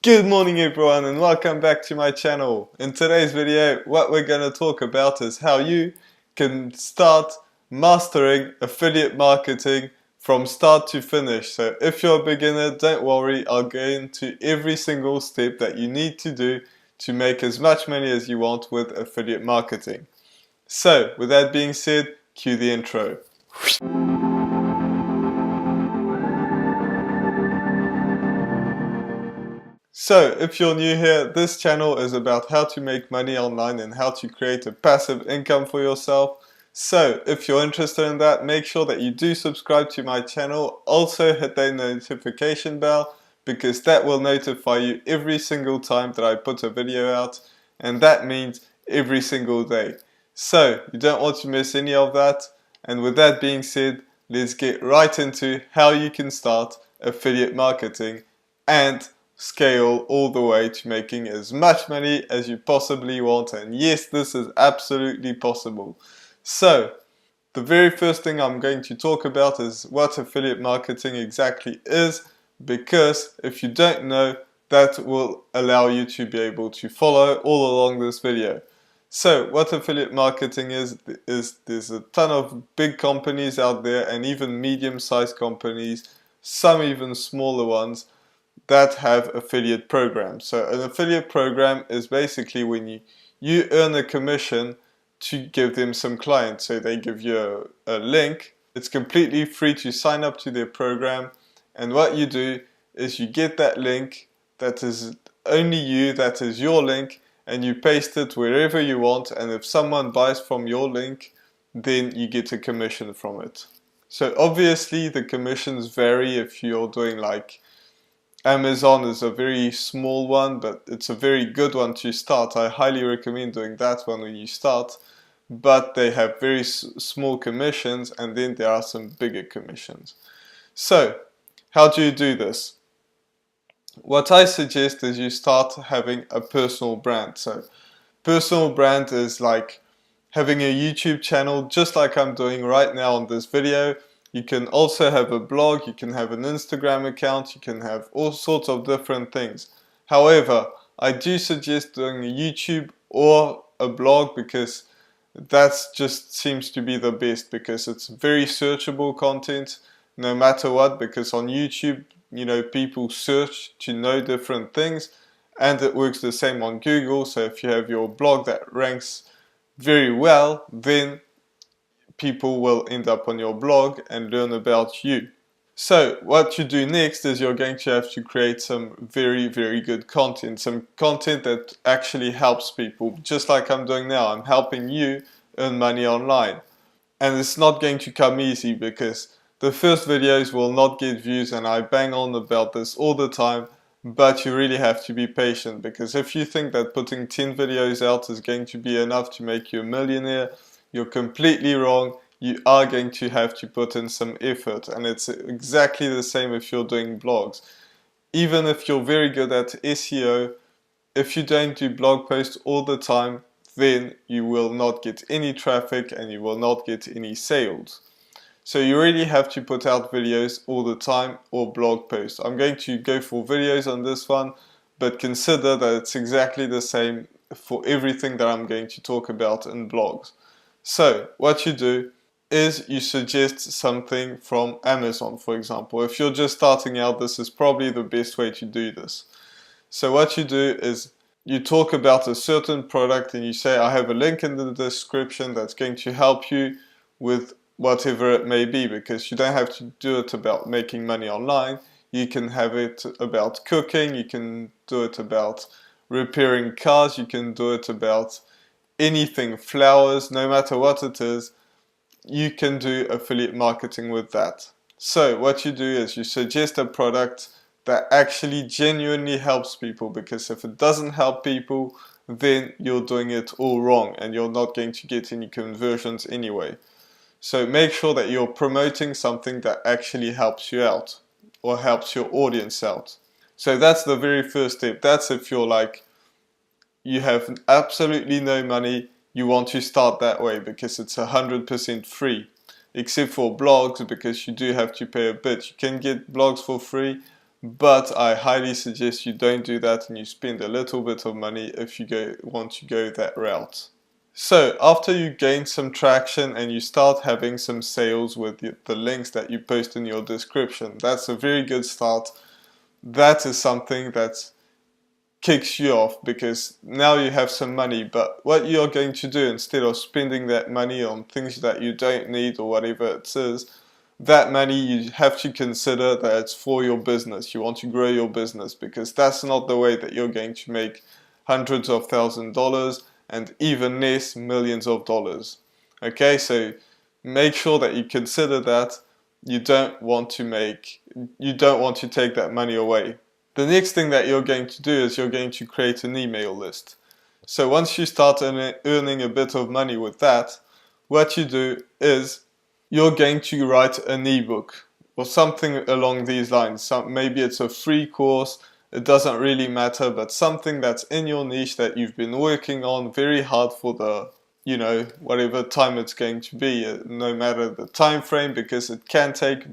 Good morning everyone and welcome back to my channel. In today's video what we're going to talk about is how you can start mastering affiliate marketing from start to finish. So if you're a beginner, don't worry, I'll go into every single step that you need to do to make as much money as you want with affiliate marketing. So with that being said, cue the intro. So, if you're new here, this channel is about how to make money online and how to create a passive income for yourself. So, if you're interested in that, make sure that you do subscribe to my channel. Also hit that notification bell because that will notify you every single time that I put a video out, and that means every single day. So, you don't want to miss any of that. And with that being said, let's get right into how you can start affiliate marketing and scale all the way to making as much money as you possibly want. And yes, this is absolutely possible. So the very first thing I'm going to talk about is what affiliate marketing exactly is, because if you don't know, that will allow you to be able to follow all along this video. So what affiliate marketing is there's a ton of big companies out there and even medium-sized companies, some even smaller ones, that have affiliate programs. So an affiliate program is basically when you earn a commission to give them some clients. So they give you a link. It's completely free to sign up to their program, and what you do is you get that link that is only you, that is your link, and you paste it wherever you want, and if someone buys from your link, then you get a commission from it. So obviously the commissions vary. If you're doing like Amazon is a very small one, but it's a very good one to start. I highly recommend doing that one when you start, but they have very small commissions, and then there are some bigger commissions. So how do you do this? What I suggest is you start having a personal brand. So personal brand is like having a YouTube channel, just like I'm doing right now on this video. You can also have a blog, you can have an Instagram account, you can have all sorts of different things. However, I do suggest doing a YouTube or a blog because that just seems to be the best, because it's very searchable content no matter what, because on YouTube, people search to know different things, and it works the same on Google. So if you have your blog that ranks very well, then people will end up on your blog and learn about you. So what you do next is you're going to have to create some very, very good content, some content that actually helps people, just like I'm doing now. I'm helping you earn money online. And it's not going to come easy, because the first videos will not get views, and I bang on about this all the time, but you really have to be patient, because if you think that putting 10 videos out is going to be enough to make you a millionaire, you're completely wrong. You are going to have to put in some effort, and it's exactly the same if you're doing blogs. Even if you're very good at SEO, if you don't do blog posts all the time, then you will not get any traffic and you will not get any sales. So you really have to put out videos all the time, or blog posts. I'm going to go for videos on this one, but consider that it's exactly the same for everything that I'm going to talk about in blogs. So what you do is you suggest something from Amazon, for example. If you're just starting out, this is probably the best way to do this. So what you do is you talk about a certain product and you say, I have a link in the description that's going to help you with whatever it may be, because you don't have to do it about making money online. You can have it about cooking, you can do it about repairing cars, you can do it about anything, flowers, no matter what it is. You can do affiliate marketing with that. So what you do is you suggest a product that actually genuinely helps people, because if it doesn't help people, then you're doing it all wrong and you're not going to get any conversions anyway. So make sure that you're promoting something that actually helps you out or helps your audience out. So that's the very first step. That's if you're like, you have absolutely no money, you want to start that way because it's 100% free, except for blogs, because you do have to pay a bit. You can get blogs for free, but I highly suggest you don't do that and you spend a little bit of money if you want to go that route. So after you gain some traction and you start having some sales with the links that you post in your description, that's a very good start. That is something that kicks you off because now you have some money. But what you're going to do, instead of spending that money on things that you don't need or whatever it is, that money you have to consider that it's for your business. You want to grow your business, because that's not the way that you're going to make hundreds of $1,000s and even less, millions of dollars. Okay, so make sure that you consider that. You don't want to take that money away. The next thing that you're going to do is you're going to create an email list. So once you start earning a bit of money with that, what you do is you're going to write an ebook or something along these lines. Maybe it's a free course, it doesn't really matter, but something that's in your niche that you've been working on very hard for the, whatever time it's going to be, no matter the time frame, because it can take a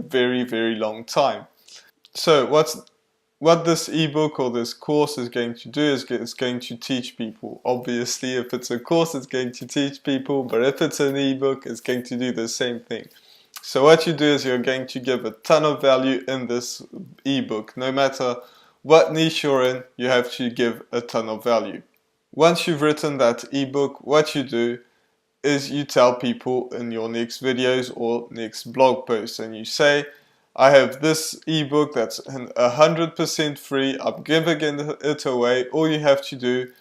very, very long time. So what this ebook or this course is going to do is it's going to teach people. Obviously, if it's a course, it's going to teach people, but if it's an ebook, it's going to do the same thing. So what you do is you're going to give a ton of value in this ebook. No matter what niche you're in, you have to give a ton of value. Once you've written that ebook, what you do is you tell people in your next videos or next blog posts, and you say, I have this ebook that's 100% free, I'm giving it away. All you have to do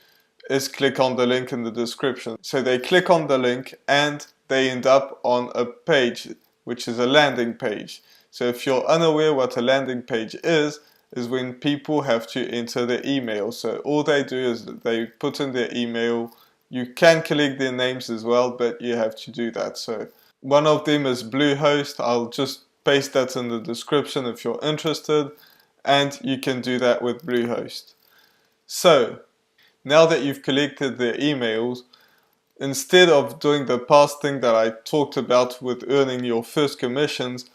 is click on the link in the description. So they click on the link and they end up on a page, which is a landing page. So if you're unaware what a landing page is when people have to enter their email. So all they do is they put in their email. You can collect their names as well, but you have to do that. So one of them is Bluehost. I'll just paste that in the description if you're interested, and you can do that with Bluehost. So now that you've collected their emails, instead of doing the past thing that I talked about with earning your first commissions,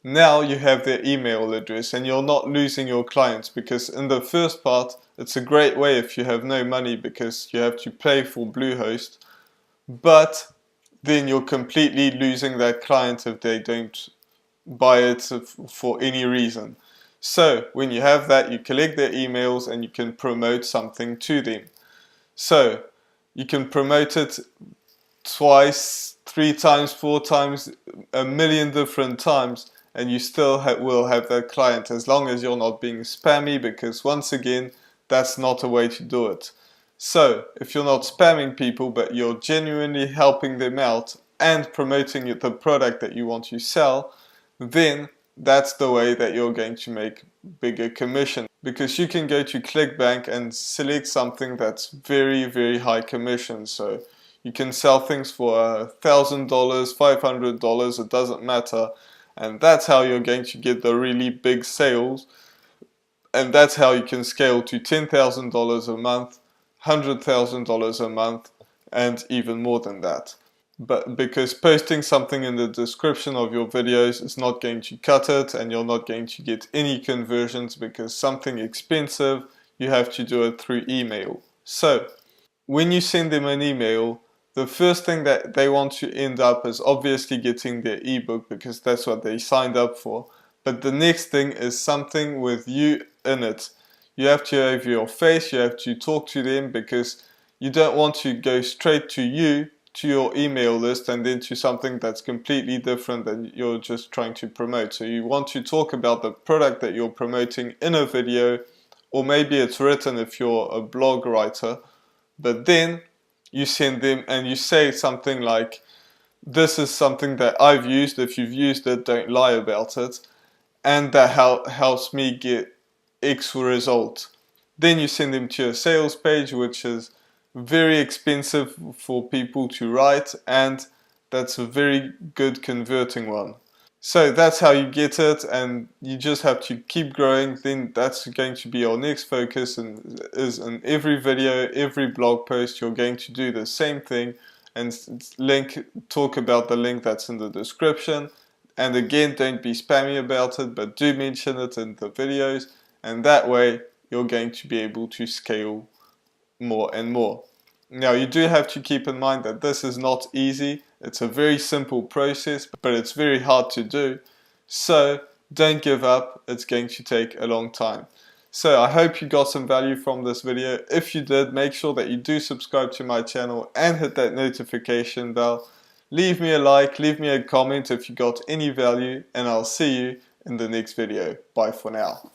now you have their email address and you're not losing your clients, because in the first part it's a great way if you have no money because you have to pay for Bluehost, but then you're completely losing that client if they don't buy it for any reason. So when you have that, you collect their emails and you can promote something to them. So you can promote it twice, 3 times, 4 times, a million different times, and you still will have that client, as long as you're not being spammy, because once again, that's not a way to do it. So if you're not spamming people, but you're genuinely helping them out and promoting the product that you want to sell, then that's the way that you're going to make bigger commission, because you can go to ClickBank and select something that's very, very high commission. So you can sell things for $1,000, $500, it doesn't matter, and that's how you're going to get the really big sales, and that's how you can scale to $10,000 a month, $100,000 a month, and even more than that. But because posting something in the description of your videos is not going to cut it, and you're not going to get any conversions, because something expensive, you have to do it through email. So when you send them an email, the first thing that they want to end up is obviously getting their ebook, because that's what they signed up for. But the next thing is something with you in it. You have to have your face, you have to talk to them, because you don't want to go straight to you, to your email list, and then to something that's completely different than you're just trying to promote. So you want to talk about the product that you're promoting in a video, or maybe it's written if you're a blog writer, but then you send them and you say something like, this is something that I've used, if you've used it, don't lie about it, and that helps me get X result. Then you send them to a sales page, which is very expensive for people to write, and that's a very good converting one. So that's how you get it, and you just have to keep growing. Then that's going to be your next focus, and is in every video, every blog post, you're going to do the same thing and talk about the link that's in the description, And again, don't be spammy about it, but do mention it in the videos, and that way you're going to be able to scale more and more. Now, you do have to keep in mind that this is not easy. It's a very simple process, but it's very hard to do. So don't give up. It's going to take a long time. So I hope you got some value from this video. If you did, make sure that you do subscribe to my channel and hit that notification bell. Leave me a like, leave me a comment if you got any value, and I'll see you in the next video. Bye for now.